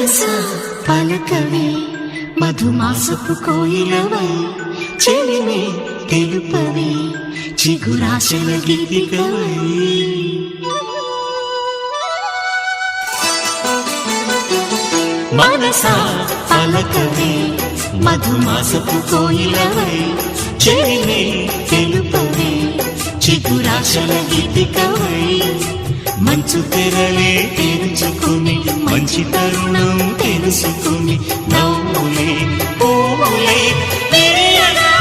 మనసా పలకవే మధుమాసపు కోయిలవై చెలిమే తెలుపవే చిగురాశల గీతికవై మనసా పలకవే మధుమాసపు కోయిలవై చెలిమే తెలుపవే చిగురాశల గీతికవై మంచు తెరలే తెరుచుకుని మంచి తరుణం తెలుసుకుని నవ్వులే పూలే విరియగా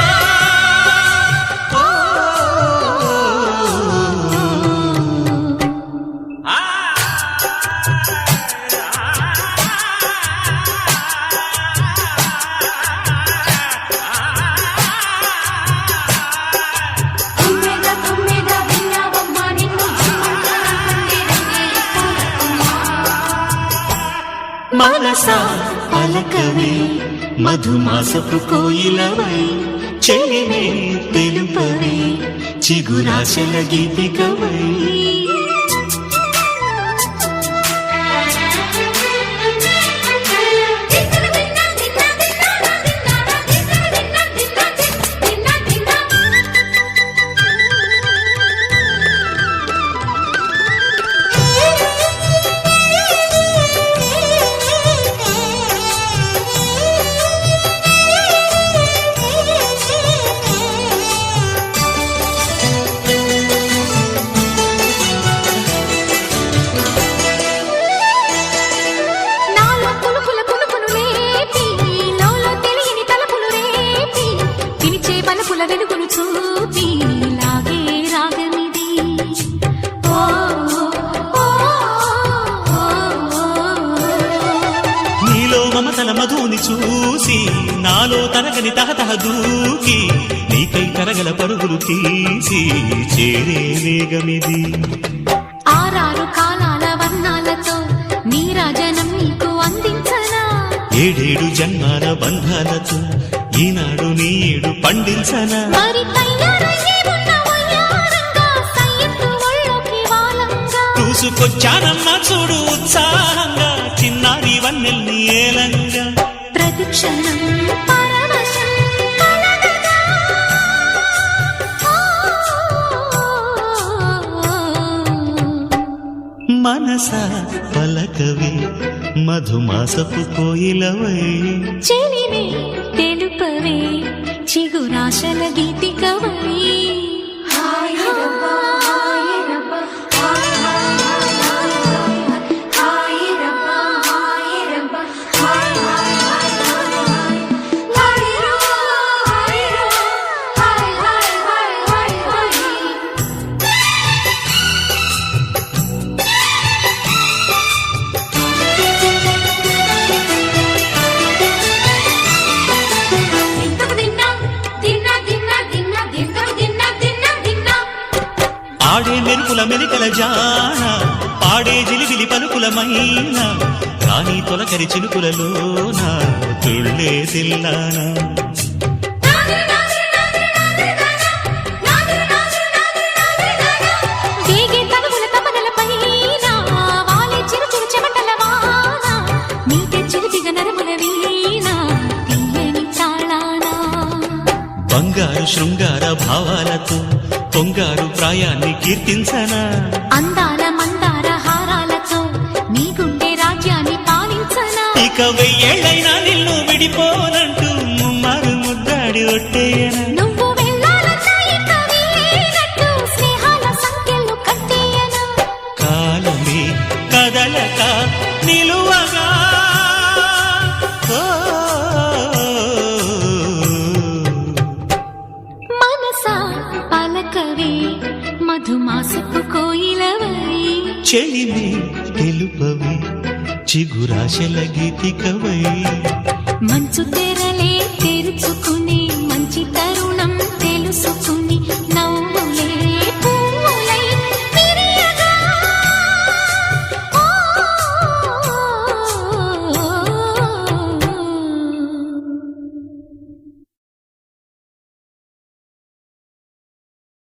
మనసా పలకవే మధుమాసపు కోయిలవై చెలిమే తెలుపవే చిగురాశల గీతికవై వెలుగును చూపి లాగే రాగమిది నీలో మమతల మధుని చూసి నాలో తరగని తహతహ దూకి నీకై తరగల పరుగులు తీసి చేరే వేగమిది ఆరారు కాలాల వర్ణాలతో నీరాజనం నీకు అందించనా ఏడేడు జన్మాల బంధాలతో ఈనాడు నీడు పండించనా చూసుకొచ్చానమ్మా చూడు ఉత్సాహంగా చిన్నారి వన్నెల్ని ఏలంగా ప్రతిక్షణం పరవశం కలగగా. మనసా పలకవే మధుమాసపు కోయిలవై చెలిమే తెలుపవే చిగురాశల గీతికవై ఆడే మెరుపుల మెలికల జాన పాడే జిలిబిలి పలుకుల మైన రాణి తొలకరి చిలుకులలోన తుళ్ళే తిల్లానా బంగారు శృంగార భావాలతో పొంగారు ప్రాయాన్ని కీర్తించనా అందాల మందార హారాలతో నీ గుండె రాజ్యాన్ని పాలించనా ఇక వెయ్యేళ్ళైనా నిన్ను విడిపోనంటూ ముమ్మారు ముద్దాడి ఒట్టేయనా నువ్వు వెళ్ళాలన్నా ఇక వీలైనట్టు స్నేహాల సంఖ్యలు కట్టేయనా కాలమే కదలక నిలువగా పలకవే మధుమాసపు కోయిలవై చెలిమే తెలుపవే చిగురాశల గీతికవై మంచు తెరలే తెరుచుకుని మంచి తరుణం తెలుసుకుని నవ్వు